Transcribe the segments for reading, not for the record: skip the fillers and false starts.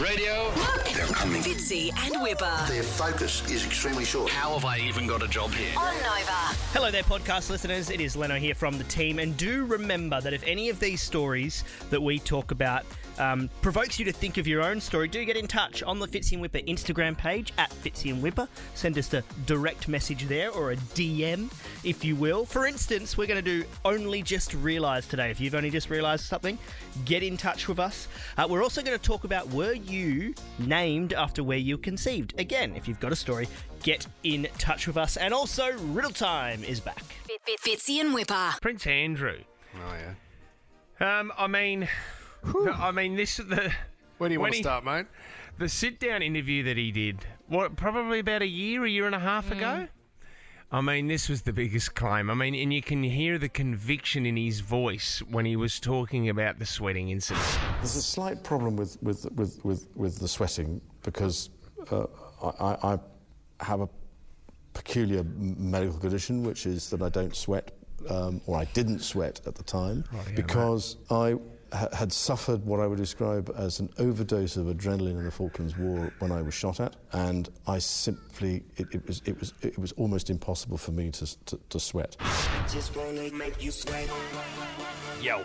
Radio. They're coming. Fitzy and Whipper. Their focus is extremely short. How have I even got a job here? On Nova. Hello there, podcast listeners. It is Leno here from the team. And do remember that if any of these stories that we talk about provokes you to think of your own story, do get in touch on the Fitzy and Whipper Instagram page, at Fitzy and Whipper. Send us a direct message there, or a DM, if you will. For instance, we're going to do Only Just Realised today. If you've only just realised something, get in touch with us. We're also going to talk about, were you named after where you conceived? Again, if you've got a story, get in touch with us. And also, Riddle Time is back. Fitzy and Whipper. Prince Andrew. Oh, yeah. Where do you want to start, mate? The sit-down interview that he did, probably about a year and a half ago? I mean, this was the biggest claim. I mean, and you can hear the conviction in his voice when he was talking about the sweating incident. There's a slight problem with the sweating because I have a peculiar medical condition, which is that I don't sweat, or I didn't sweat at the time, because I had suffered what I would describe as an overdose of adrenaline in the Falklands War when I was shot at, and I simply it was almost impossible for me to sweat. Just wanna make you sweat. Yo,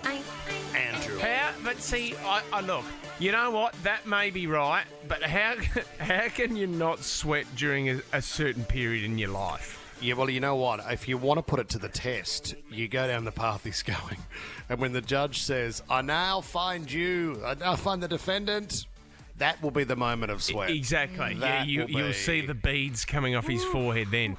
Andrew. But see, I look, you know what? That may be right, but how can you not sweat during a certain period in your life? Yeah, well, you know what? If you want to put it to the test, you go down the path he's going. And when the judge says, I now find the defendant, that will be the moment of sweat. Exactly. You'll see the beads coming off his forehead then.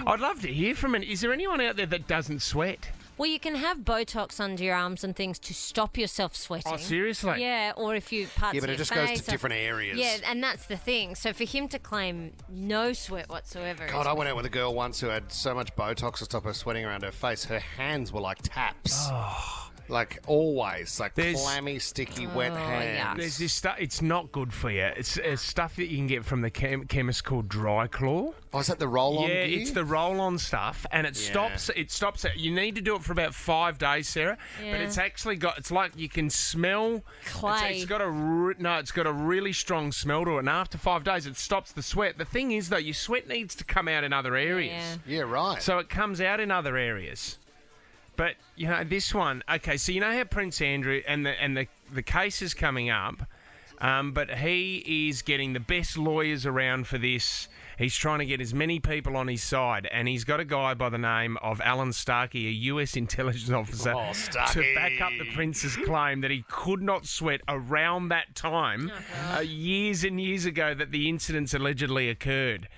I'd love to hear from him. Is there anyone out there that doesn't sweat? Well, you can have Botox under your arms and things to stop yourself sweating. Oh, seriously? Yeah, or if you parts Yeah, but of it just your goes face to different areas. Yeah, and that's the thing. So for him to claim no sweat whatsoever... God, I went out with a girl once who had so much Botox to stop her sweating around her face. Her hands were like taps. Oh. Like always, clammy, sticky, wet hands. Yeah. There's this stuff. It's not good for you. It's stuff that you can get from the chemist called Dry Claw. Oh, is that the roll-on Yeah, gear? It's the roll-on stuff, and it stops. It stops it. You need to do it for about 5 days, Sarah. Yeah. But it's actually got. It's like you can smell clay. It's got a really strong smell to it, and after 5 days, it stops the sweat. The thing is, though, your sweat needs to come out in other areas. Yeah, right. So it comes out in other areas. But, you know, this one... Okay, so you know how Prince Andrew... And the case is coming up, but he is getting the best lawyers around for this. He's trying to get as many people on his side, and he's got a guy by the name of Alan Starkey, a US intelligence officer, to back up the Prince's claim that he could not sweat around that time, years and years ago, that the incidents allegedly occurred.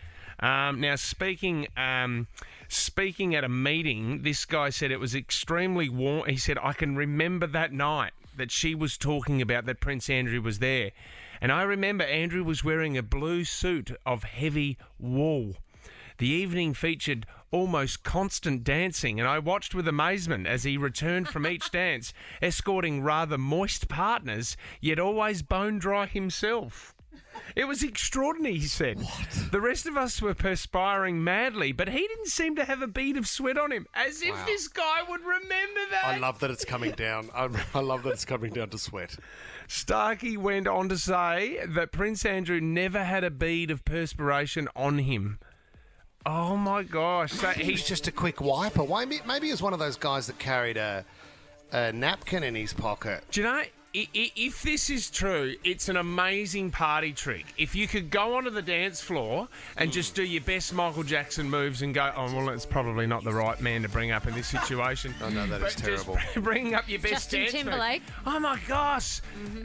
Now, speaking at a meeting, this guy said it was extremely warm. He said, I can remember that night that she was talking about that Prince Andrew was there. And I remember Andrew was wearing a blue suit of heavy wool. The evening featured almost constant dancing, and I watched with amazement as he returned from each dance, escorting rather moist partners, yet always bone dry himself. It was extraordinary, he said. What? The rest of us were perspiring madly, but he didn't seem to have a bead of sweat on him, as if this guy would remember that. I love that it's coming down. I love that it's coming down to sweat. Starkey went on to say that Prince Andrew never had a bead of perspiration on him. Oh, my gosh. So He's just a quick wiper. Maybe he's one of those guys that carried a napkin in his pocket. Do you know... If this is true, it's an amazing party trick. If you could go onto the dance floor and just do your best Michael Jackson moves and go, oh, well, it's probably not the right man to bring up in this situation. Oh, no, that is terrible. Just bring up your best Justin dance Timberlake. move. Oh, my gosh.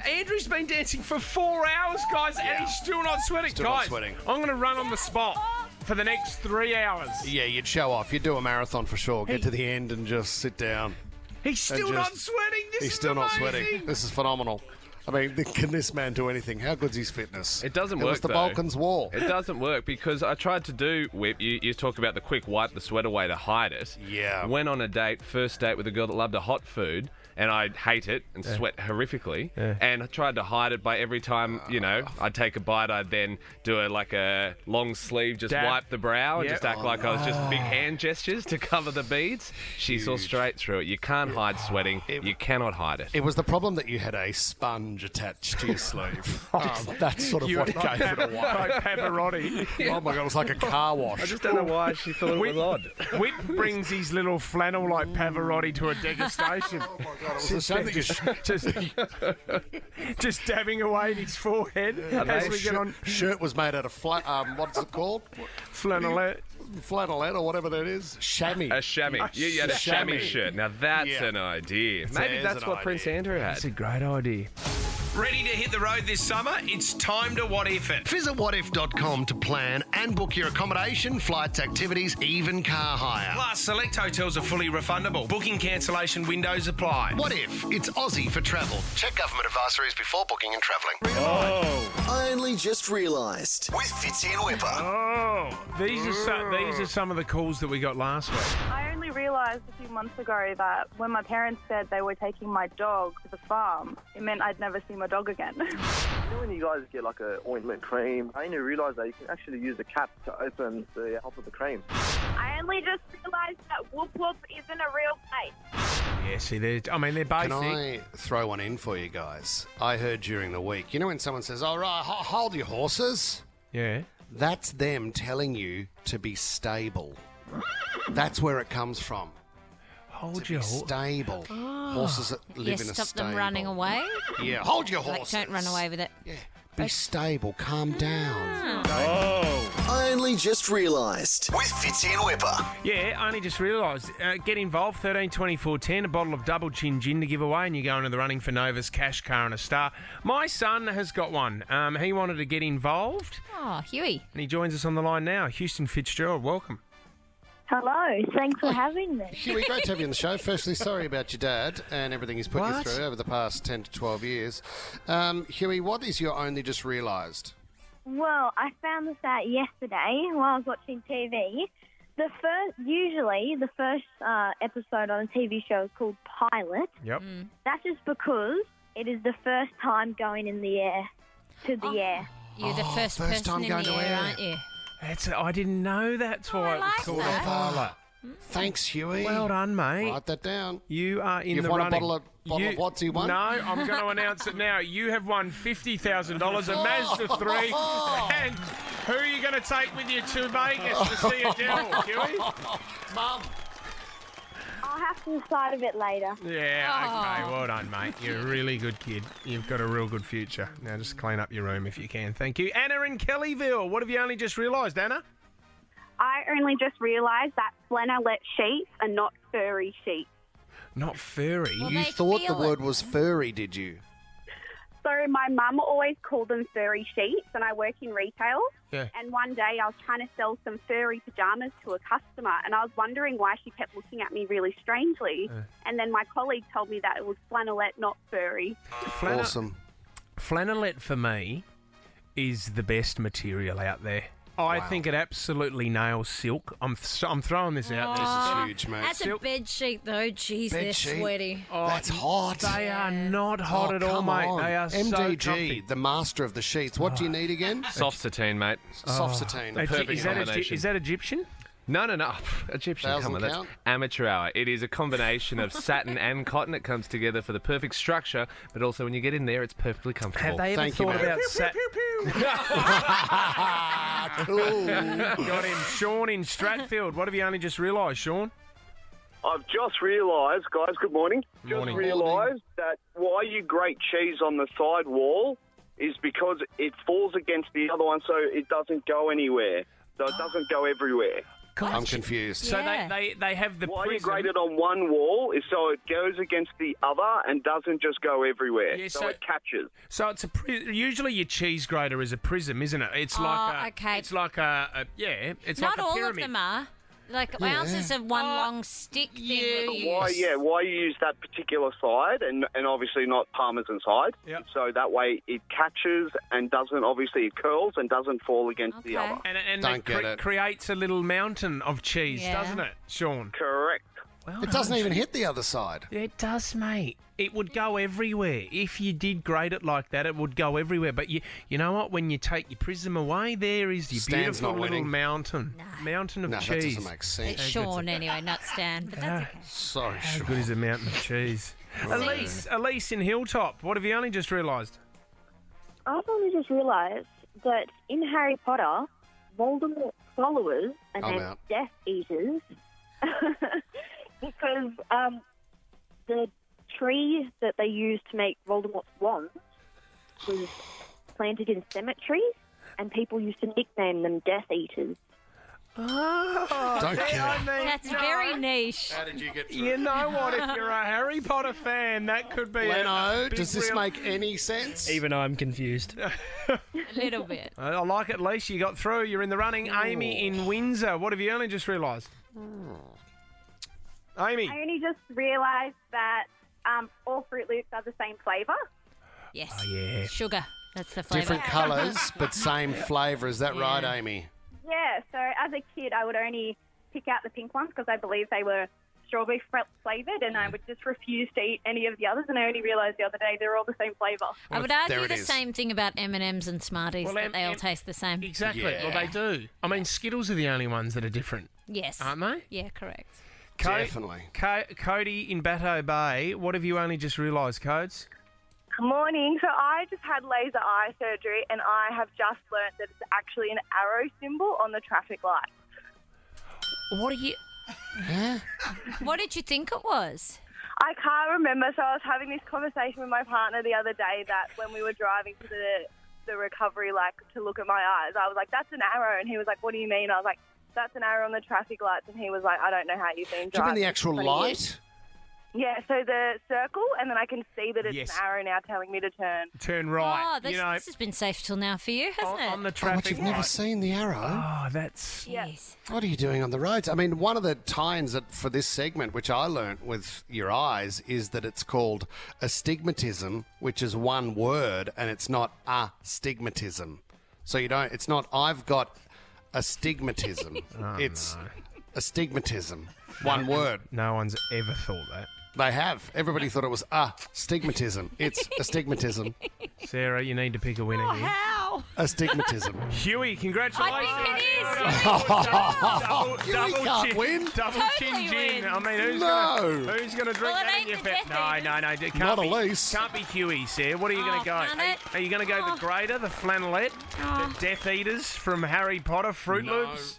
Andrew's been dancing for 4 hours, guys, and he's still not sweating. Still guys, not sweating. I'm going to run on the spot for the next 3 hours. Yeah, you'd show off. You'd do a marathon for sure. Get to the end and just sit down. He's still not sweating. He's still not sweating. This is phenomenal. I mean, can this man do anything? How good's his fitness? It doesn't work, was the though. Balkans War. It doesn't work because I tried to do, Whip, you talk about the quick wipe the sweat away to hide it. Yeah. Went on a date, first date with a girl that loved a hot food. and I hate it and sweat horrifically. And I tried to hide it by every time, I'd take a bite, I'd then do a long sleeve, just wipe the brow and just act like I was just big hand gestures to cover the beads. She saw straight through it. You can't hide sweating. You cannot hide it. It was the problem that you had a sponge attached to your sleeve. That's sort of what gave it away. Like Pavarotti. Oh my God, it was like a car wash. I just don't know why she thought it was odd. Whip brings his little flannel like Pavarotti to a degustation. Oh my God, it was just dabbing away at his forehead as we get on. Shirt was made out of what's it called? Flannelette Or whatever that is. Chamois. A chamois. You had a chamois shirt. Now that's an idea. Maybe that's what Prince Andrew had. That's a great idea. Ready to hit the road this summer? It's time to What If it. Visit whatif.com to plan and book your accommodation, flights, activities, even car hire. Plus, select hotels are fully refundable. Booking cancellation windows apply. What If? It's Aussie for travel. Check government advisories before booking and travelling. I only just realised. With Fitzy and Whipper. Oh, these are some of the calls that we got last week. I only realised a few months ago that when my parents said they were taking my dog to the farm, it meant I'd never see my dog again. When you guys get like a ointment cream, I only realised that you can actually use the cap to open the top of the cream. I only just realised that Whoop Whoop isn't a real place. Yeah, see, they're basic. Can I throw one in for you guys? I heard during the week, when someone says, all right, hold your horses? Yeah. That's them telling you to be stable. That's where it comes from. Hold your horse. Stable. Horses that live in a stop stable. them running away? Yeah, hold your horses. Like, don't run away with it. Yeah, be stable. Calm down. I only just realised. With Fitzy and Whipper. Yeah, I only just realised. Get involved, 13 24 10, a bottle of double chin gin to give away, and you go into the running for Nova's cash car and a star. My son has got one. He wanted to get involved. Oh, Huey. And he joins us on the line now. Houston Fitzgerald, welcome. Hello, thanks for having me. Huey, great to have you on the show. Firstly, sorry about your dad and everything he's put you through over the past 10 to 12 years. Huey, what is your only just realised? Well, I found this out yesterday while I was watching TV. The first episode on a TV show is called Pilot. Yep. That's just because it is the first time going in the air, to the air. You're the first person time in going the to air, air. aren't you? I didn't know that's why I it was like called that. a pilot. Thanks, Huey. Well done, mate. Write that down. You are in You've the won running. a bottle of what's he won? No, I'm going to announce it now. You have won $50,000, a Mazda 3. And who are you going to take with you to Vegas to see Adele, Huey? Mum. I'll have to decide a bit later. Yeah, okay. Well done, mate. You're a really good kid. You've got a real good future. Now just clean up your room if you can. Thank you. Anna in Kellyville. What have you only just realised, Anna? I only just realised that flannelette sheets are not furry sheets. Not furry. Well, You they thought the feel word it. was furry, did you? So my mum always called them furry sheets, and I work in retail. Yeah. And one day I was trying to sell some furry pyjamas to a customer, and I was wondering why she kept looking at me really strangely. And then my colleague told me that it was flannelette, not furry. Awesome. Flannelette for me is the best material out there. I think it absolutely nails silk. I'm throwing this out there. This is huge, mate. That's a bed sheet, though. Jeez, Bed they're sheet. sweaty. That's hot. They are not hot at all, come mate. on. They are so MDG, comfy. the master of the sheets. What do you need again? Soft sateen, mate. Soft sateen. Perfect Is that combination. is that Egyptian? No. Egyptian, Thousand come on, that's count? amateur hour. It is a combination of satin and cotton. It comes together for the perfect structure, but also when you get in there, it's perfectly comfortable. Have they ever Thank you, thought mate. about satin? Cool. Got him. Sean in Stratfield. What have you only just realised, Sean? I've just realised, guys, good morning. Morning. Just realised that why you grate cheese on the side wall is because it falls against the other one so it doesn't go anywhere. So it doesn't go everywhere. I'm confused. So Yeah. they have the Why you prism. grate it on one wall is so it goes against the other and doesn't just go everywhere. Yeah, so so- it catches. So it's usually your cheese grater is a prism, isn't it? It's like a, okay. It's like it's Not like a all pyramid. of them are. Like ounces of one long stick thing that you use. Why you use that particular side and obviously not Parmesan side. Yep. So that way it catches and doesn't, obviously it curls and doesn't fall against the Okay. other. And Don't it get it. creates a little mountain of cheese, Yeah. doesn't it, Sean? Correct. It doesn't even hit the other side. Yeah, it does, mate. It would go everywhere. If you did grade it like that, it would go everywhere. But you know what? When you take your prism away, there is your Stan's beautiful not little winning. mountain. Mountain of No, cheese. that doesn't make sense. It's Sean anyway, not Stan, but that's okay. Sorry, How Sean. good is a mountain of cheese? Elise in Hilltop, what have you only just realised? I've only just realised that in Harry Potter, Voldemort's followers are I'm named out. Death Eaters because the tree that they used to make Voldemort's wand was planted in cemeteries, and people used to nickname them Death Eaters. Oh, Don't care. That's very niche. How did you get through? You know what? If you're a Harry Potter fan, that could be Leno, a big does this real- make any sense? Even I'm confused. A little bit. I like it, Lise. You got through. You're in the running. Amy in Windsor. What have you only just realised? Amy. I only just realised that all Fruit Loops are the same flavour. Yes. Oh, yeah. Sugar. That's the flavour. Different colours, but same flavour. Is that right, Yeah. Amy? Yeah, so as a kid, I would only pick out the pink ones because I believe they were strawberry flavoured, and I would just refuse to eat any of the others. And I only realised the other day they're all the same flavour. I would There argue it the is. same thing about M&Ms and Smarties, Well, that they all taste the same. Exactly. Yeah. Well, they do. I mean, Skittles are the only ones that are different, Yes. aren't they? Yeah, correct. Definitely. Cody in Batto Bay, what have you only just realised, Codes? Morning. So I just had laser eye surgery, and I have just learnt that it's actually an arrow symbol on the traffic light. What are you... What did you think it was? I can't remember. So I was having this conversation with my partner the other day that when we were driving to the recovery, like to look at my eyes, I was like, "That's an arrow," and he was like, "What do you mean?" I was like, "That's an arrow on the traffic lights," and he was like, "I don't know how you've been Do you mean driving." the actual 20 light? years." Yeah, so the circle, and then I can see that it's Yes. an arrow now telling me to turn. Turn right. Oh, this, you know, this has been safe till now for you, hasn't it? on the Oh, what, traffic you've never light. seen the arrow? Oh, that's... Jeez. What are you doing on the roads? I mean, one of the tie-ins for this segment, which I learnt with your eyes, is that it's called astigmatism, which is one word, and it's not astigmatism. So you don't. It's not. I've got astigmatism. It's astigmatism. One word. No one's ever thought that. They have. Everybody thought it was astigmatism. It's astigmatism. Sarah, you need to pick a winner here. How? Astigmatism. Huey, congratulations. I think it is. Double can't chin, win. Double Totally chin gin. wins. I mean, who's No. gonna drink Well, it that ain't in your the fit? Death No, Eaters. no, no. It Not can't be, Elise. can't be Huey, Sarah. What are you going Oh, to go? can't it? Are you going to go the grater, the flannelette, the Death Eaters from Harry Potter, Fruit Loops?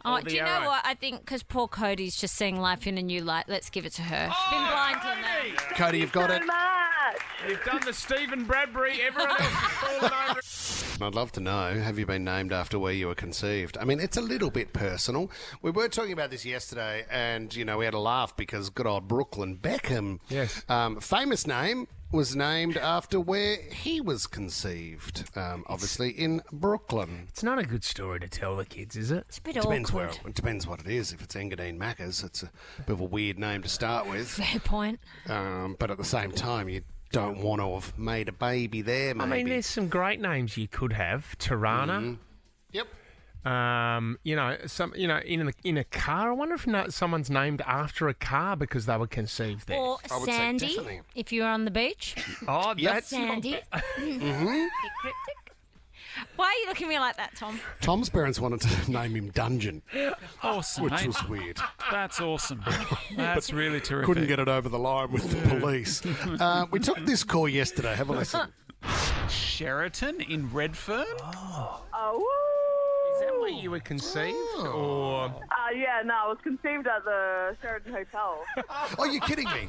Oh, Or do the you know arrow? what? I think because poor Cody's just seeing life in a new light. Let's give it to her. She's been blind till now. Cody, you've got it. So much. You've done the Stephen Bradbury. Everyone else is falling over. I'd love to know, have you been named after where you were conceived? I mean, it's a little bit personal. We were talking about this yesterday, and, you know, we had a laugh because good old Brooklyn Beckham, Yes. famous name, was named after where he was conceived, obviously in Brooklyn. It's not a good story to tell the kids, is it? It's a bit Depends awkward. it depends what it is. If it's Engadine Macca's, it's a bit of a weird name to start with. Fair point. But at the same time, you don't want to have made a baby there, maybe. I mean, there's some great names you could have. Tirana. Yep. You know, in a car. I wonder if someone's named after a car because they were conceived there. Or I would say Sandy, definitely. if you were on the beach. Oh, Yep. that's Sandy. Mm-hmm. Bit cryptic. Why are you looking at me like that, Tom? Tom's parents wanted to name him Dungeon, Awesome, which mate. was weird. That's awesome. That's really terrific. Couldn't get it over the line with the police. We took this call yesterday. Have a listen. Sheraton in Redfern? Oh. Is that where you were conceived, or Yeah, no, I was conceived at the Sheraton Hotel. Oh, you're kidding me?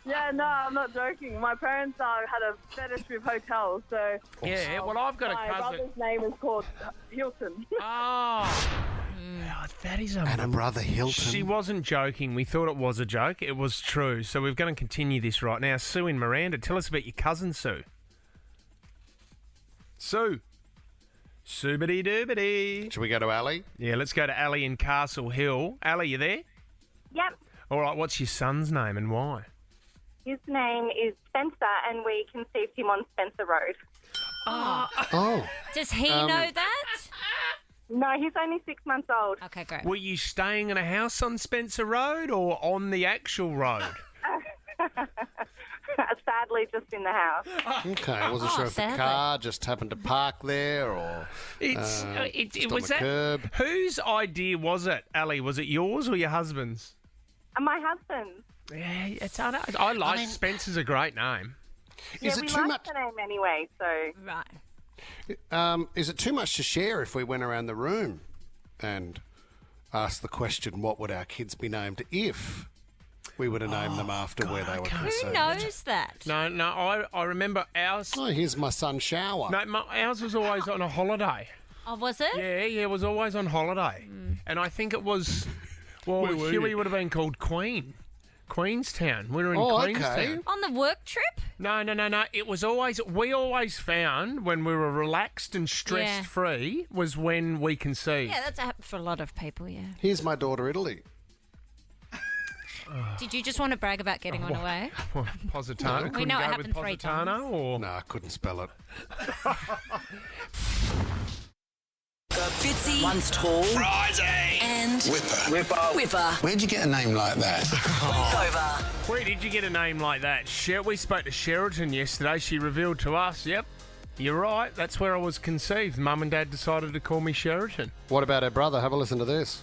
Yeah, no, I'm not joking. My parents had a fetish with hotels, so yeah? Well, I've got my a cousin. brother's name is called Hilton. Oh, that is And a brother Hilton. She wasn't joking. We thought it was a joke. It was true. So we're going to continue this right now. Sue in Miranda, tell us about your cousin, Sue. Sue. Soobity doobity. Should we go to Ali? Yeah, let's go to Ali in Castle Hill. Ali, you there? Yep. All right, what's your son's name and why? His name is Spencer, and we conceived him on Spencer Road. Oh. Does he know that? No, he's only 6 months old. Okay, great. Were you staying in a house on Spencer Road or on the actual road? Sadly, just in the house. Okay, I wasn't sure if the sadly. car just happened to park there or It just was on the that. curb. Whose idea was it, Ali? Was it yours or your husband's? And my husband. Yeah, I like Spencer's a great name. Is we it too like much? the name anyway, so... Right. Is it too much to share if we went around the room and asked the question, what would our kids be named if we were to name them after where they were Who conceived? knows that? No, I remember ours. Oh, here's my son shower. No, ours was always on a holiday. Oh, was it? Yeah, it was always on holiday. And I think it was, well, Huey would have been called Queenstown. We were in Queenstown. Okay. On the work trip? No. It was always, we always found when we were relaxed and stress-free was when we conceived. Yeah, that's happened for a lot of people, yeah. Here's my daughter, Italy. Did you just want to brag about getting one away? Positano. We Couldn't know it go happened with 3 Positano, times. or No, I couldn't spell it. Fitzy. Once tall. Friday. And Whipper. Whipper. Where'd you get a name like that? Over. where did you get a name like that? We spoke to Sheraton yesterday. She revealed to us, yep, you're right. That's where I was conceived. Mum and Dad decided to call me Sheraton. What about her brother? Have a listen to this.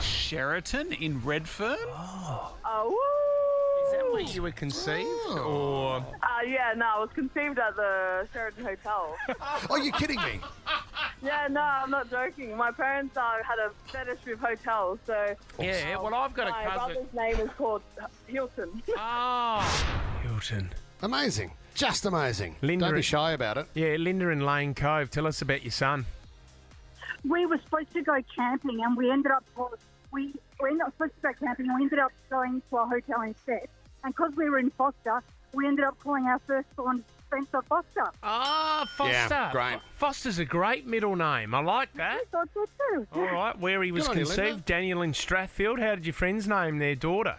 Sheraton in Redfern? Oh, Is that where you were conceived, or? yeah, no, I was conceived at the Sheraton Hotel. Oh, you're kidding me? Yeah, no, I'm not joking. My parents had a fetish with hotels, so... Yeah, well, I've got a my cousin. brother's name is called Hilton. Oh, Hilton. Amazing. Just amazing. Linda- Don't be shy about it. Yeah, Linda in Lane Cove. Tell us about your son. We were supposed to go camping, and we ended up supposed to go camping, and we ended up going to a hotel instead. And because we were in Foster, we ended up calling our firstborn Spencer Foster. Ah, Foster. Yeah, great. Foster's a great middle name. I like that. I thought so too. All right, where he was Good on you, Linda. conceived, Daniel in Strathfield. How did your friends name their daughter?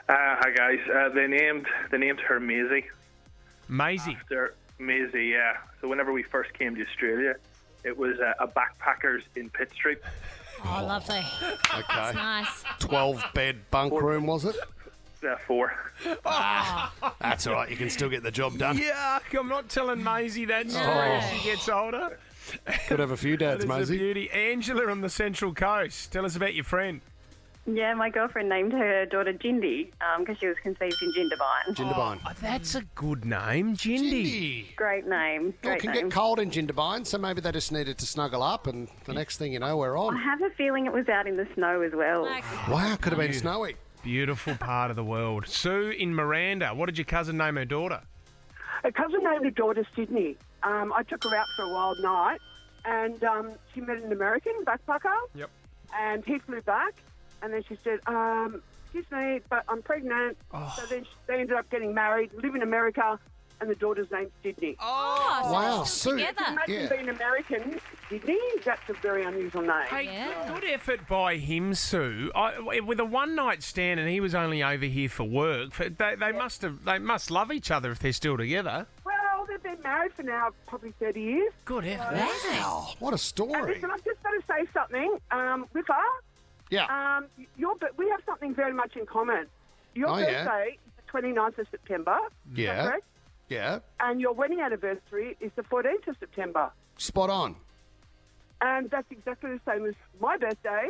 Hi guys. They named her Maisie. Maisie. After Maisie, yeah. So whenever we first came to Australia, it was a backpackers in Pitt Street. Oh, lovely. Okay. That's nice. 12-bed bunk room, was it? 4. That's all right. You can still get the job done. Yuck, I'm not telling Maisie that story as she gets older. Could have a few dads, That is a Maisie. beauty. Angela on the Central Coast. Tell us about your friend. Yeah, my girlfriend named her daughter Jindy because she was conceived in Jindabyne. Jindabyne. Oh, that's a good name, Jindy. Great name. Well, Great it can name. get cold in Jindabyne, so maybe they just needed to snuggle up, and the next thing you know, we're I on. have a feeling it was out in the snow as well. Wow, could have been snowy. Beautiful part of the world. Sue in Miranda. What did your cousin name her daughter? A cousin named her daughter Sydney. I took her out for a wild night, and she met an American backpacker. Yep. And he flew back, and then she said, "Excuse me, but I'm pregnant." So then they ended up getting married, live in America, and the daughter's name's Sydney. Oh, so Wow, they're still Sue. together. Imagine being American, Sydney. That's a very unusual name. Hey, good effort by him, Sue. With a one-night stand, and he was only over here for work. They must love each other if they're still together. Well, they've been married for now probably 30 years. Good effort. Wow, what a And story. listen, I've just got to say something. Whipper, Yeah. we have something very much in common. Your Oh, yeah. birthday is the 29th of September. Is that Yeah. correct? Yeah. And your wedding anniversary is the 14th of September. Spot on. And that's exactly the same as my birthday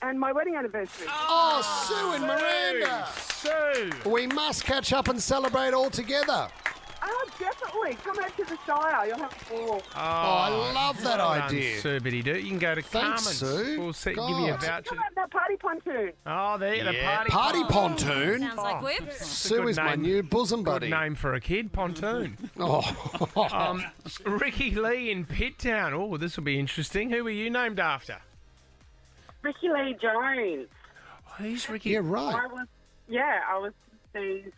and my wedding anniversary. Oh, Sue and Miranda. Sue. We must catch up and celebrate all together. Oh, definitely. Come out to the Shire. You'll have a ball. Oh, I love that Well done, idea. Sue Biddy-Doo. You can go to Thanks, Carmen's. Sue. We'll give you a God. voucher. Come out that party pontoon. Oh, there, the Yeah, party. party pontoon. Sounds like whips. Sue good is my name. new bosom Good buddy. name for a kid, pontoon. Oh. Ricky Lee in Pitt Town. Oh, this will be interesting. Who were you named after? Ricky Lee Jones. Who's Ricky? Yeah, right. I was conceived.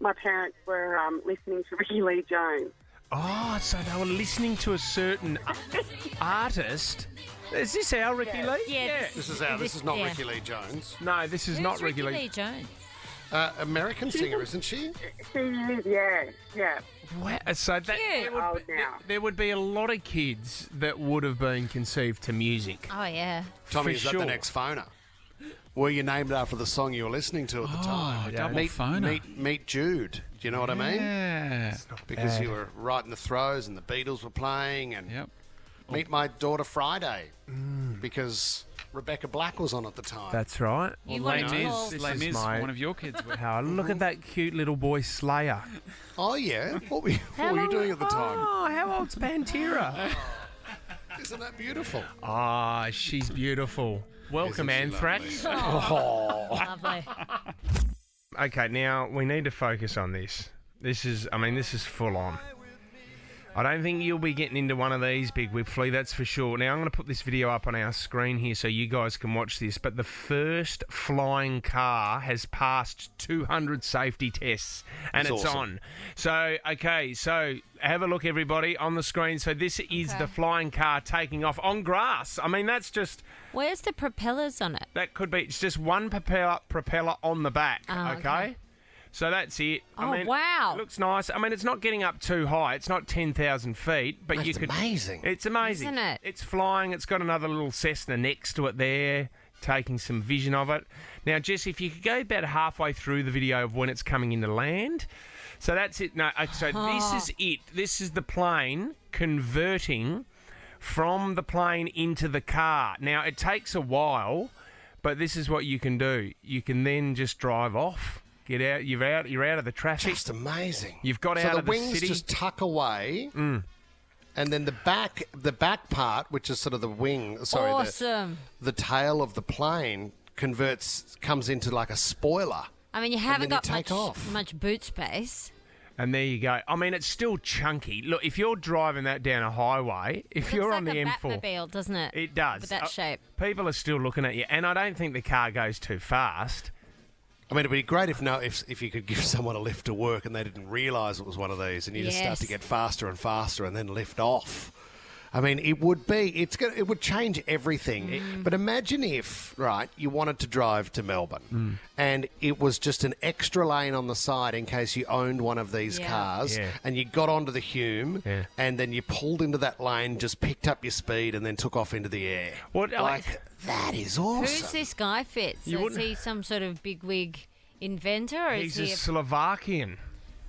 My parents were listening to Ricky Lee Jones. Oh, so they were listening to a certain artist. Is this our Ricky Lee? Yeah, This is not yeah. Ricky Lee Jones. No, this is not Ricky Lee. Jones. American singer, isn't she? She is, yeah. So there would be a lot of kids that would have been conceived to music. Oh, yeah. Tommy, For is that sure. the next phoner? Were you named after the song you were listening to at the time? double phoner. Meet Jude. Do you know what I mean? Yeah. Because you were right in the throes and the Beatles were playing. And Meet My Daughter Friday. Because Rebecca Black was on at the time. That's right. You wanted to call- Les Mis, one of your kids. Oh, look at that cute little boy Slayer. Oh, yeah? What were you doing at the time? Oh, how old's Pantera? Isn't that beautiful? Ah, she's beautiful. Welcome, Isn't she Anthrax. Lovely. Okay, now we need to focus on this. This is full on. I don't think you'll be getting into one of these, Big Whipfley, that's for sure. Now, I'm going to put this video up on our screen here so you guys can watch this, but the first flying car has passed 200 safety tests, and That's it's awesome. on. So, okay, so have a look, everybody, on the screen. So this is the flying car taking off on grass. I mean, that's just... Where's the propellers on it? That could be... It's just one propeller on the back, okay? So that's it. Oh, I mean, wow. It looks nice. I mean, it's not getting up too high. It's not 10,000 feet, but That's amazing. It's amazing. Isn't it? It's flying. It's got another little Cessna next to it there, taking some vision of it. Now, Jess, if you could go about halfway through the video of when it's coming into land. So that's it. No, so this is it. This is the plane converting from the plane into the car. Now, it takes a while, but this is what you can do. You can then just drive off. Get out. You're out of the traffic. Just amazing. You've got so out the of the wings city. just tuck away, and then the back part, which is sort of the wing, Awesome. the tail of the plane comes into like a spoiler. I mean, you haven't then got you take off. much boot space. And there you go. I mean, it's still chunky. Look, if you're driving that down a highway, if It you're looks on like the a M4, Batmobile, doesn't it? it does. With that shape. People are still looking at you, and I don't think the car goes too fast. I mean, it'd be great if you could give someone a lift to work and they didn't realise it was one of these, and you just start to get faster and faster, and then lift off. I mean, it would change everything. But imagine if, right, you wanted to drive to Melbourne, and it was just an extra lane on the side in case you owned one of these cars, and you got onto the Hume, and then you pulled into that lane, just picked up your speed, and then took off into the air. That is awesome. Who's this guy, Fitz? Is he some sort of bigwig inventor? Or He's is a he Slovakian.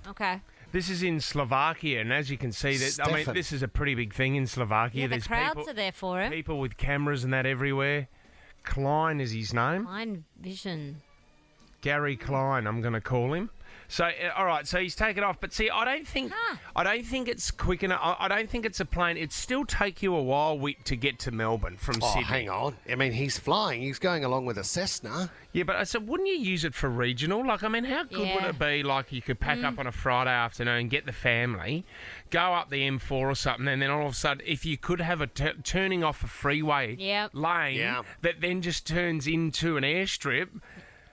Okay. This is in Slovakia, and as you can see, this is a pretty big thing in Slovakia. Yeah, the There's crowds people, are there for him. people with cameras and that everywhere. Klein is his name. Fine vision. Gary Klein, I'm going to call him. So, all right, so he's taken off. But see, I don't think it's quick enough. I don't think it's a plane. It'd still take you a while to get to Melbourne from Sydney. Hang on. I mean, he's flying. He's going along with a Cessna. Yeah, but I said, wouldn't you use it for regional? Like, I mean, how good would it be, like, you could pack up on a Friday afternoon, get the family, go up the M4 or something, and then all of a sudden, if you could have a turning off a freeway lane that then just turns into an airstrip,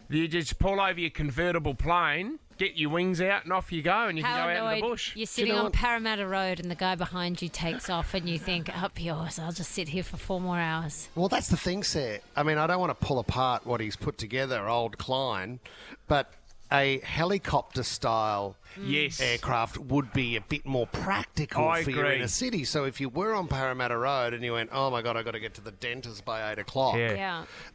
you just pull over your convertible plane, get your wings out, and off you go, and you can go out in the bush. You're sitting on Parramatta Road and the guy behind you takes off and you think, up yours, I'll just sit here for 4 more hours. Well, that's the thing, Sarah. I mean, I don't want to pull apart what he's put together, old Klein, but a helicopter-style aircraft would be a bit more practical for you in a city. So if you were on Parramatta Road and you went, oh, my God, I've got to get to the dentist by 8 o'clock,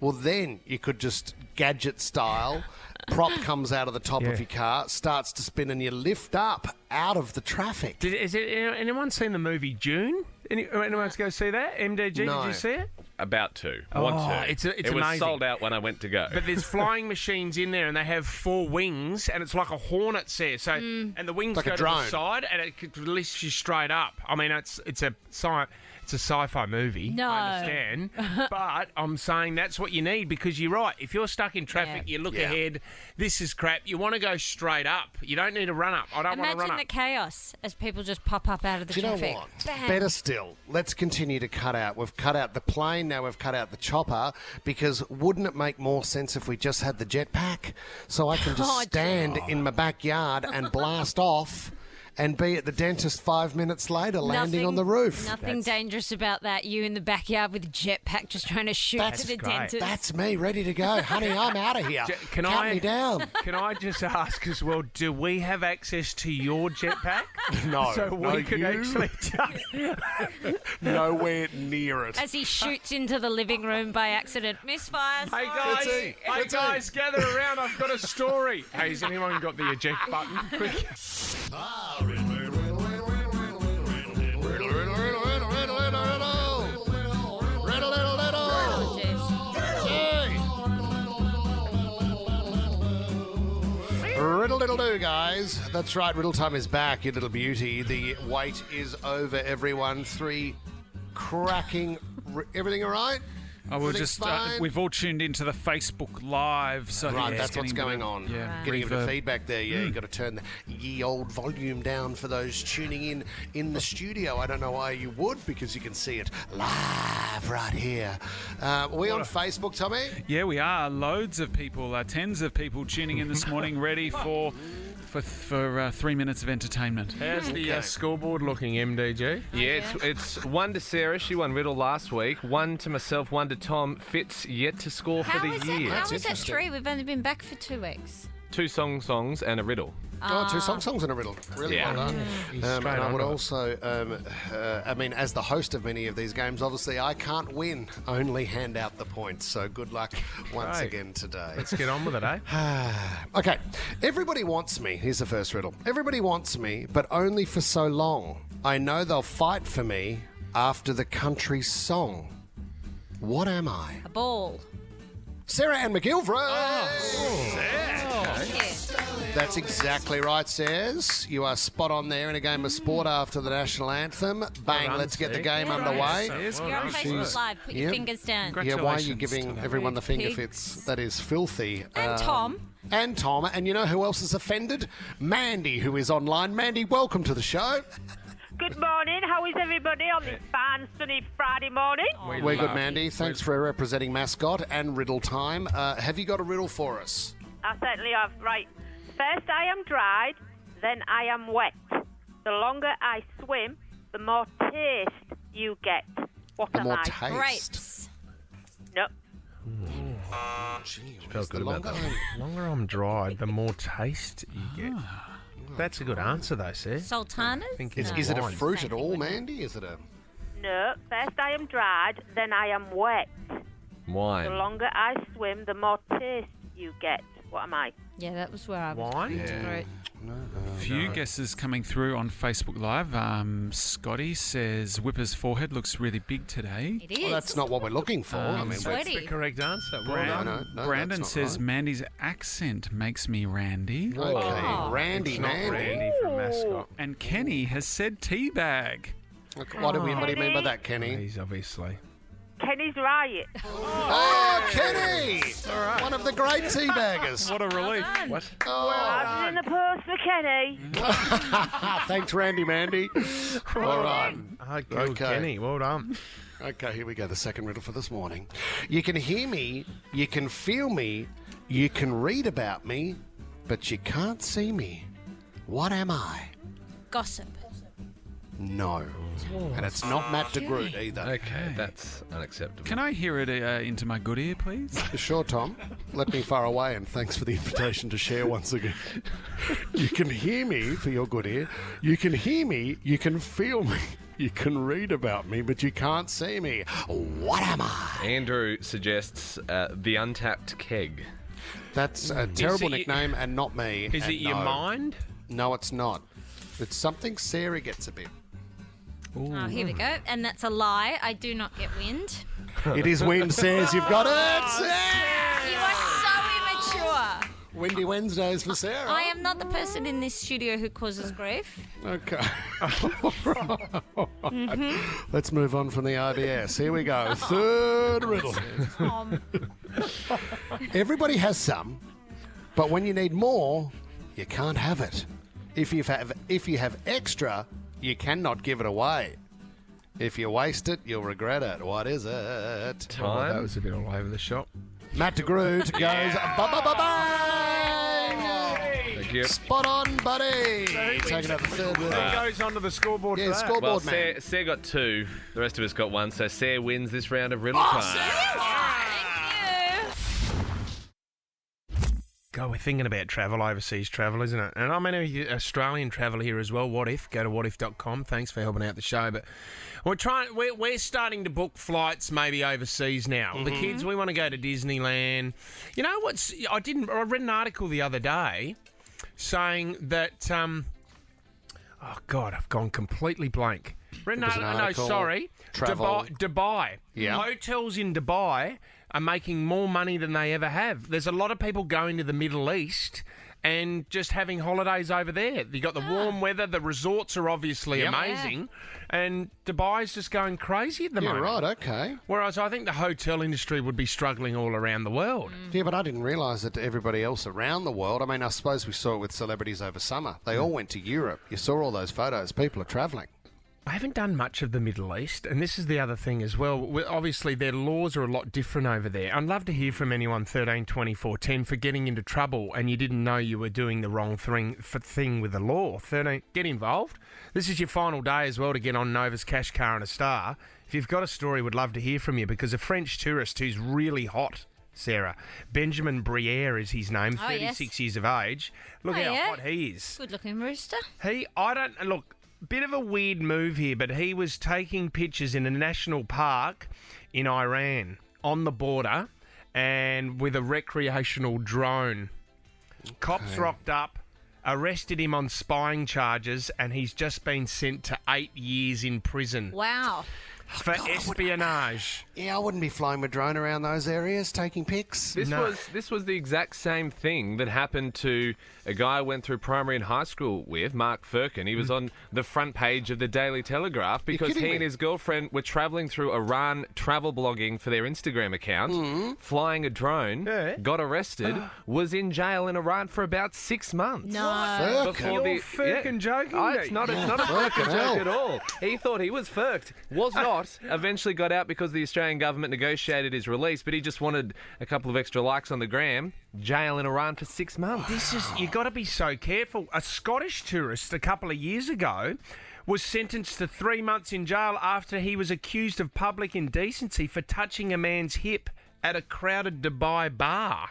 well, then you could just gadget-style, prop comes out of the top of your car, starts to spin, and you lift up out of the traffic. Anyone seen the movie June? Anyone go see that? MDG, No. did you see it? About to. I want to. It's it was amazing. sold out when I went to go. But there's flying machines in there, and they have 4 wings, and it's like a Hornet's there. So, and the wings Like a go to drone. the side, and it lifts you straight up. I mean, it's a sci-fi movie. No. I understand, but I'm saying that's what you need, because you're right. If you're stuck in traffic, you look ahead. This is crap. You want to go straight up. You don't need to run up. I don't want to run Imagine up. the chaos as people just pop up out of the Do you traffic. know what? Bang. Better still, let's continue to cut out. We've cut out the plane, now we've cut out the chopper, because wouldn't it make more sense if we just had the jetpack? So I can just stand in my backyard and blast off and be at the dentist 5 minutes later, landing on the roof. Nothing dangerous about that. You in the backyard with a jetpack just trying to shoot to the dentist. That's me, ready to go. Honey, I'm out of here. Count me down. Can I just ask as well, do we have access to your jetpack? No. So we could actually nowhere near it. As he shoots into the living room by accident. Misfires. Hey guys, gather around. I've got a story. Hey, has anyone got the eject button? Quick. Riddle-diddle-do, guys. That's right, Riddle Time is back, you little beauty. The wait is over, everyone. 3 cracking... Everything all right? We'll just we've all tuned into the Facebook Live, so right, that's what's going on. Yeah, getting a bit of feedback there. Yeah, you got to turn the ye old volume down for those tuning in the studio. I don't know why you would, because you can see it live right here. Are we on Facebook, Tommy? Yeah, we are. Loads of people, tens of people tuning in this morning, ready for 3 minutes of entertainment. How's the scoreboard looking, MDG? Yeah, it's 1 to Sarah. She won Riddle last week. 1 to myself, 1 to Tom. Fitz yet to score for the year. How is that 3? We've only been back for 2 weeks. 2 songs and a riddle. Oh, 2 songs and a riddle. Really well done. And I would also, as the host of many of these games, obviously I can't win, only hand out the points. So good luck once again today. Let's get on with it, eh? Okay. Everybody wants me. Here's the first riddle. Everybody wants me, but only for so long. I know they'll fight for me after the country's song. What am I? A ball. Sarah Ann McGilvray. Yeah. That's exactly right, Says. You are spot on there in a game of sport after the national anthem. Bang, let's get the game underway. You're on Facebook Live. Put your fingers down. Yeah, why are you giving everyone the finger fits? That is filthy. And Tom. And Tom. And you know who else is offended? Mandy, who is online. Mandy, welcome to the show. Good morning. How is everybody on this fine, sunny Friday morning? We're good, Mandy. Thanks for representing Mascot and Riddle Time. Have you got a riddle for us? I certainly have. Right. First I am dried, then I am wet. The longer I swim, the more taste you get. What am I? Taste. Grapes. No. Felt good about that. The longer I'm dried, the more taste you get. That's a good answer, though, Sir. Sultanas? Is it a fruit at all, Mandy? Is it a... No. First I am dried, then I am wet. Wine. The longer I swim, the more taste you get. What am I? Yeah, that was where I was. Wine? Great. Few guesses coming through on Facebook Live. Scotty says Whipper's forehead looks really big today. It is. Well, that's not what we're looking for. That's the correct answer. Brandon says right. Mandy's accent makes me randy. Okay, Randy, It's not Mandy. Randy from Mascot. And Kenny has said teabag. What do you mean by that, Kenny? He's obviously. Kenny's right. Oh, Kenny! One of the great teabaggers. What a relief. What? I was in the post for Kenny. Thanks, Randy, Mandy. All right. Good, Kenny. Well done. Okay, here we go. The second riddle for this morning. You can hear me, you can feel me, you can read about me, but you can't see me. What am I? Gossip. No. And it's not Matt DeGroot either. Okay, that's unacceptable. Can I hear it into my good ear, please? Sure, Tom. Let me far away, and thanks for the invitation to share once again. You can hear me for your good ear. You can hear me, you can feel me, you can read about me, but you can't see me. What am I? Andrew suggests the untapped keg. That's a terrible nickname and not me. Is it your mind? No, it's not. It's something Sarah gets a bit. Oh, here we go. And that's a lie. I do not get wind. It is wind, Says. You've got it. You are so immature. Windy Wednesdays for Sarah. I am not the person in this studio who causes grief. Okay. Let's move on from the IBS. Here we go. Third riddle. Everybody has some, but when you need more, you can't have it. If you have extra, you cannot give it away. If you waste it, you'll regret it. What is it? Time. That was a bit all over the shop. Matt DeGroot goes ba-ba-ba-bang! Thank you. Spot on, buddy. Taking out the third Who word. goes onto the scoreboard Yeah, for that? scoreboard Well, man. Sarah got 2. The rest of us got 1. So Sarah wins this round of Riddle Time. God, we're thinking about travel, overseas travel, isn't it? And I'm an Australian travel here as well. What If? Go to whatif.com. Thanks for helping out the show. But we're starting to book flights maybe overseas now. The kids, we want to go to Disneyland. You know what's? I read an article the other day saying that. Oh God, I've gone completely blank. Travel. Dubai. Yeah. Hotels in Dubai are making more money than they ever have. There's a lot of people going to the Middle East and just having holidays over there. You got the warm weather, the resorts are obviously amazing, and Dubai's just going crazy at the moment. Yeah, right, okay. Whereas I think the hotel industry would be struggling all around the world. Yeah, but I didn't realise that everybody else around the world, I mean, I suppose we saw it with celebrities over summer. They all went to Europe. You saw all those photos. People are travelling. I haven't done much of the Middle East, and this is the other thing as well. Obviously, their laws are a lot different over there. I'd love to hear from anyone 13 24 10 for getting into trouble and you didn't know you were doing the wrong thing with the law. 13, get involved. This is your final day as well to get on Nova's Cash Car and a Star. If you've got a story, we'd love to hear from you because a French tourist who's really hot, Sarah, Benjamin Briere is his name, 36 years of age. Look how hot he is. Good-looking rooster. Bit of a weird move here, but he was taking pictures in a national park in Iran on the border and with a recreational drone. Cops rocked up, arrested him on spying charges, and he's just been sent to 8 years in prison. Wow. For espionage. Yeah, I wouldn't be flying my drone around those areas, taking pics. This was the exact same thing that happened to a guy I went through primary and high school with, Mark Firkin. He was on the front page of the Daily Telegraph because he and his girlfriend were travelling through Iran, travel blogging for their Instagram account, flying a drone, got arrested, was in jail in Iran for about 6 months. No. You're Firkin joking? It's not a Firkin joke at all. He thought he was firked. Was not. Eventually got out because the Australian government negotiated his release, but he just wanted a couple of extra likes on the gram. Jail in Iran for 6 months. You got to be so careful. A Scottish tourist a couple of years ago was sentenced to 3 months in jail after he was accused of public indecency for touching a man's hip at a crowded Dubai bar.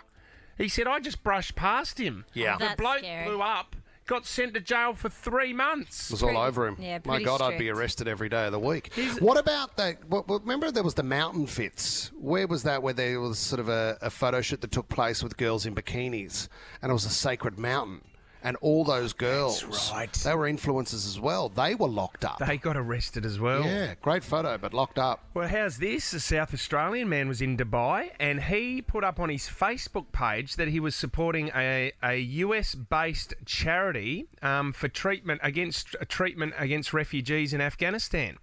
He said, I just brushed past him. Yeah. The bloke blew up, got sent to jail for 3 months. It was all over him. Yeah, My God, I'd be arrested every day of the week. What about that? Remember there was the mountain fits. Where was that? Where there was sort of a photo shoot that took place with girls in bikinis, and it was a sacred mountain. And all those girls, That's right. They were influencers as well. They were locked up. They got arrested as well. Yeah, great photo, but locked up. Well, how's this? A South Australian man was in Dubai and he put up on his Facebook page that he was supporting a US-based charity for treatment against refugees in Afghanistan.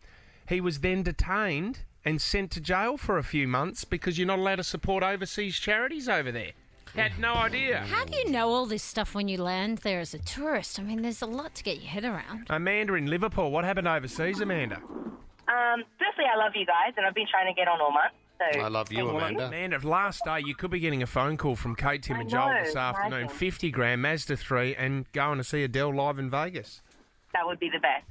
He was then detained and sent to jail for a few months because you're not allowed to support overseas charities over there. Had no idea. How do you know all this stuff when you land there as a tourist? I mean, there's a lot to get your head around. Amanda in Liverpool. What happened overseas, Amanda? Firstly, I love you guys, and I've been trying to get on all month. So I love you, Amanda. Amanda, last day you could be getting a phone call from Kate, Tim and Joel this afternoon. imagine. 50 grand, Mazda 3, and going to see Adele live in Vegas. That would be the best.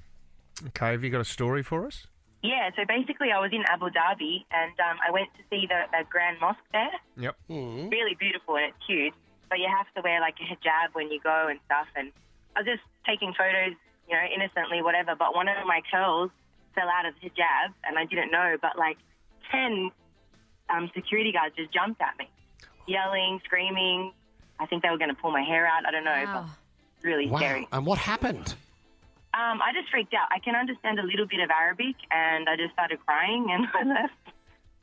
Okay, have you got a story for us? Yeah, so basically I was in Abu Dhabi, and I went to see the Grand Mosque there. Yep. Really beautiful, and it's huge. But you have to wear, like, a hijab when you go and stuff. And I was just taking photos, innocently, whatever. But one of my curls fell out of the hijab, and I didn't know. But, 10 security guards just jumped at me, yelling, screaming. I think they were going to pull my hair out. I don't know, but it's really scary. And what happened? I just freaked out. I can understand a little bit of Arabic, and I just started crying, and I left.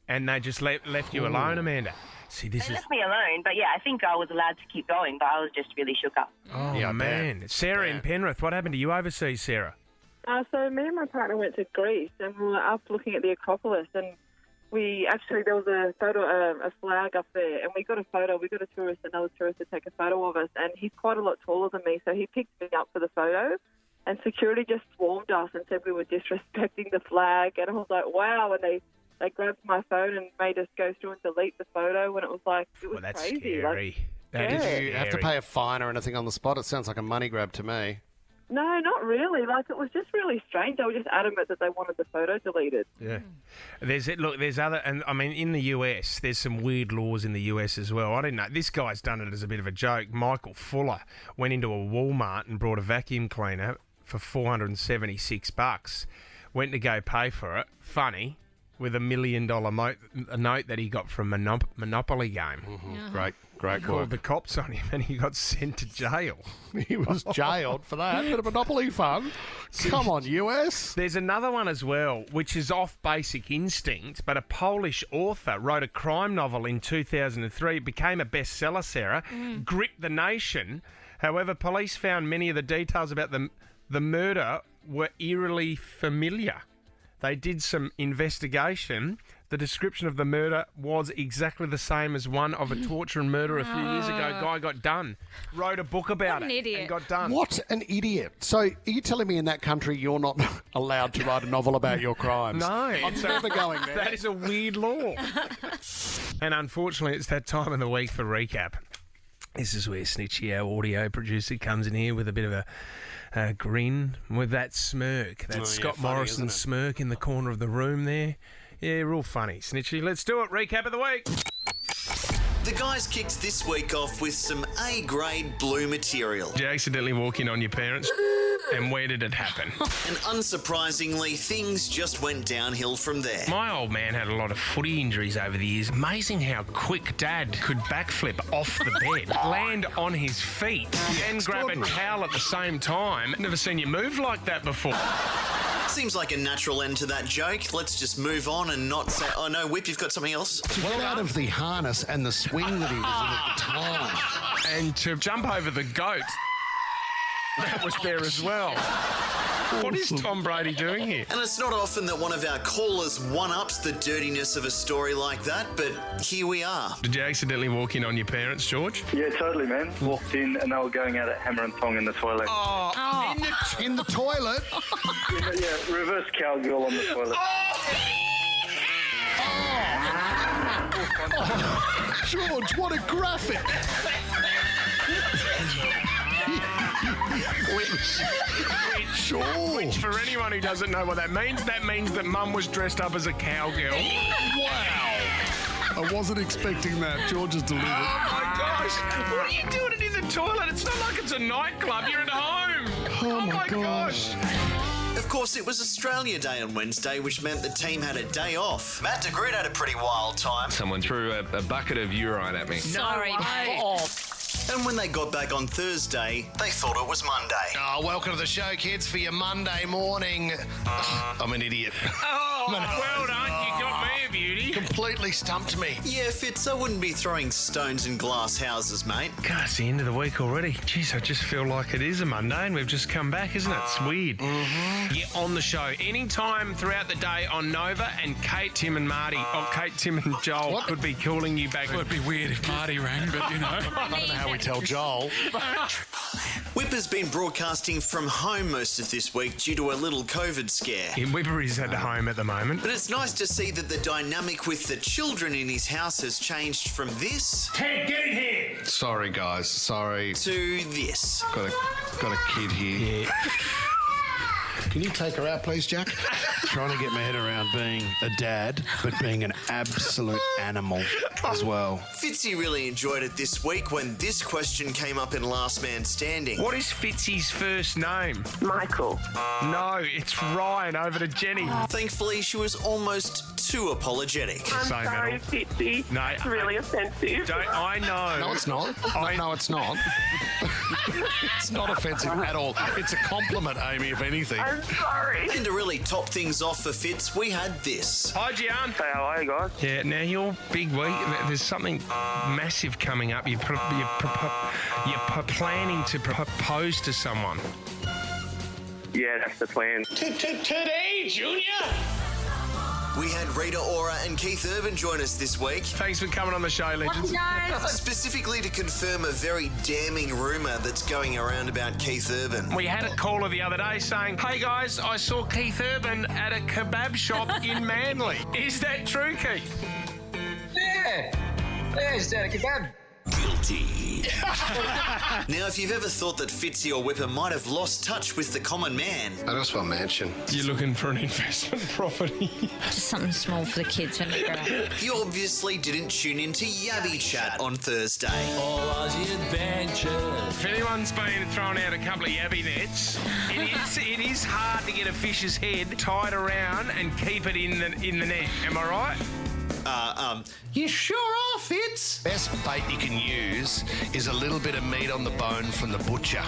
And they just left you alone, Amanda? See, They left me alone, but yeah, I think I was allowed to keep going, but I was just really shook up. Oh, yeah, man. Sarah in Penrith, what happened to you overseas, Sarah? So me and my partner went to Greece, and we were up looking at the Acropolis, and there was a photo, a flag up there, and we got a photo. We got another tourist to take a photo of us, and he's quite a lot taller than me, so he picked me up for the photo. And security just swarmed us and said we were disrespecting the flag. And I was like, wow. And they grabbed my phone and made us go through and delete the photo. And it was that's crazy. scary. Did you have to pay a fine or anything on the spot? It sounds like a money grab to me. No, not really. Like, it was just really strange. They were just adamant that they wanted the photo deleted. Yeah. There's other, and I mean, in the US, there's some weird laws in the US as well. I didn't know. This guy's done it as a bit of a joke. Michael Fuller went into a Walmart and brought a vacuum cleaner for $476. Went to go pay for it. Funny. With $1 million note that he got from Monopoly game. Mm-hmm. Great Called work. the cops on him and he got sent to jail. He was jailed for that. Bit of Monopoly fun. Come on, US. There's another one as well, which is off Basic Instinct, but a Polish author wrote a crime novel in 2003. It became a bestseller, Sarah. Gripped the nation. However, police found many of the details about the murder were eerily familiar. They did some investigation. The description of the murder was exactly the same as one of a torture and murder a few years ago. Guy got done. Wrote a book about it. idiot. And got done. What an idiot. So, are you telling me in that country you're not allowed to write a novel about your crimes? No. I'm never going there. That is a weird law. And unfortunately, it's that time of the week for recap. This is where Snitchy, our audio producer, comes in here with a bit of a grin, with that smirk, that Scott funny, Morrison smirk in the corner of the room there. Yeah, real funny, Snitchy. Let's do it. Recap of the week. The guys kicked this week off with some A-grade blue material. Did you accidentally walk in on your parents? And where did it happen? And unsurprisingly, things just went downhill from there. My old man had a lot of footy injuries over the years. Amazing how quick Dad could backflip off the bed, land on his feet, and grab a towel at the same time. Never seen you move like that before. Seems like a natural end to that joke. Let's just move on and not say, oh no, Whip, you've got something else? To get out of the harness and the swing that he was in at the time. And to jump over the goat. That was there as well. What is Tom Brady doing here? And it's not often that one of our callers one-ups the dirtiness of a story like that, but here we are. Did you accidentally walk in on your parents, George? Yeah, totally, man. Walked in and they were going out at hammer and tong in the toilet. Oh. In the toilet? Yeah, reverse cowgirl on the toilet. George, what a graphic! Which, for anyone who doesn't know what that means that Mum was dressed up as a cowgirl. Wow! I wasn't expecting that. George has delivered. Oh my gosh! What are you doing in the toilet? It's not like it's a nightclub. You're at home. Oh my gosh. Of course, it was Australia Day on Wednesday, which meant the team had a day off. Matt de Groot had a pretty wild time. Someone threw a bucket of urine at me. Sorry, mate. And when they got back on Thursday, they thought it was Monday. Oh, welcome to the show, kids, for your Monday morning. I'm an idiot. Oh, well done. You got me a beauty. Completely stumped me. Yeah, Fitz, I wouldn't be throwing stones in glass houses, mate. God, it's the end of the week already. Jeez, I just feel like it is a Monday and we've just come back, isn't it? It's weird. Mm-hmm. Get on the show anytime throughout the day on Nova, and Kate, Tim and Marty, Kate, Tim and Joel could be calling you back. It would be weird if Marty rang, but you know. I don't know how we tell Joel. Whip has been broadcasting from home most of this week due to a little COVID scare. Whipper is at home at the moment. But it's nice to see that the dynamic with the children in his house has changed from this... Ted, get in here! Sorry, guys. Sorry. ...to this. Got a kid here. Yeah. Can you take her out, please, Jack? Trying to get my head around being a dad, but being an absolute animal as well. Fitzy really enjoyed it this week when this question came up in Last Man Standing. What is Fitzy's first name? Michael. No, it's Ryan. Over to Jenny. Thankfully, she was almost too apologetic. I'm Say sorry, metal. Fitzy. No, It's really offensive. I know. No, it's not. No, it's not. It's not offensive at all. It's a compliment, Amy, if anything. I'm sorry. And to really top things off for Fitz, we had this. Hi, Gian. Hey, how are you guys? Yeah, now your big week, there's something massive coming up. You're planning to propose to someone. Yeah, that's the plan. Today, Junior! We had Rita Ora and Keith Urban join us this week. Thanks for coming on the show, legends. Specifically to confirm a very damning rumour that's going around about Keith Urban. We had a caller the other day saying, hey guys, I saw Keith Urban at a kebab shop in Manly. Is that true, Keith? Yeah, it's at a kebab. guilty. Now, if you've ever thought that Fitzy or Whipper might have lost touch with the common man, I just want a mansion. You're looking for an investment property. Just something small for the kids when they grow up. you obviously didn't tune in to Yabby Chat on Thursday. If anyone's been throwing out a couple of yabby nets, it is hard to get a fish's head tied around and keep it in the net. Am I right? You sure are, Fitz. Best bait you can use is a little bit of meat on the bone from the butcher.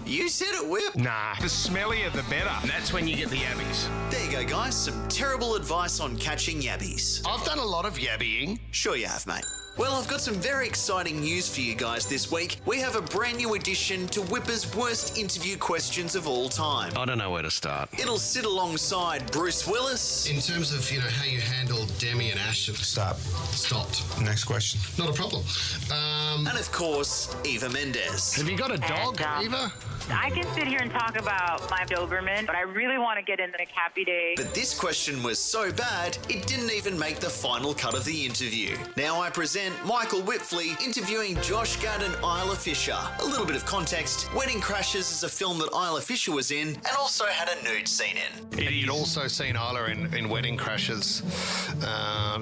You said it, Whip. Nah, the smellier the better. And that's when you get the yabbies. There you go, guys. Some terrible advice on catching yabbies. I've done a lot of yabbying. Sure you have, mate. Well, I've got some very exciting news for you guys this week. We have a brand new addition to Whipper's worst interview questions of all time. I don't know where to start. It'll sit alongside Bruce Willis. In terms of, how you handle Demi and Ashton. Stopped. Next question. Not a problem. And of course, Eva Mendes. Have you got a dog, Eva? I can sit here and talk about my Doberman, but I really want to get into the Cappy Day. But this question was so bad, it didn't even make the final cut of the interview. Now I present Michael Whitfley interviewing Josh Gad and Isla Fisher. A little bit of context, Wedding Crashers is a film that Isla Fisher was in and also had a nude scene in. And you'd also seen Isla in Wedding Crashers.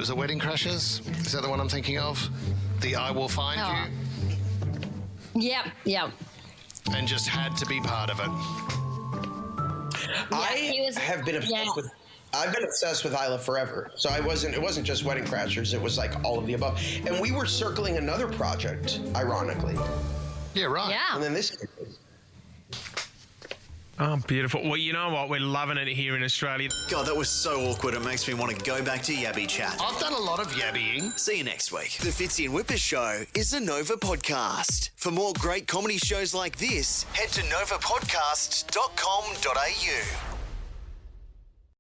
Is it Wedding Crashers? Is that the one I'm thinking of? The I Will Find You? Yep. And just had to be part of it. I've been obsessed with Isla forever. So it wasn't just Wedding Crashers, it was like all of the above. And we were circling another project, ironically. Yeah, right. Yeah. And then this. Oh, beautiful. Well, you know what? We're loving it here in Australia. God, that was so awkward. It makes me want to go back to Yabby Chat. I've done a lot of yabbying. See you next week. The Fitzy and Whipper Show is a Nova podcast. For more great comedy shows like this, head to novapodcast.com.au.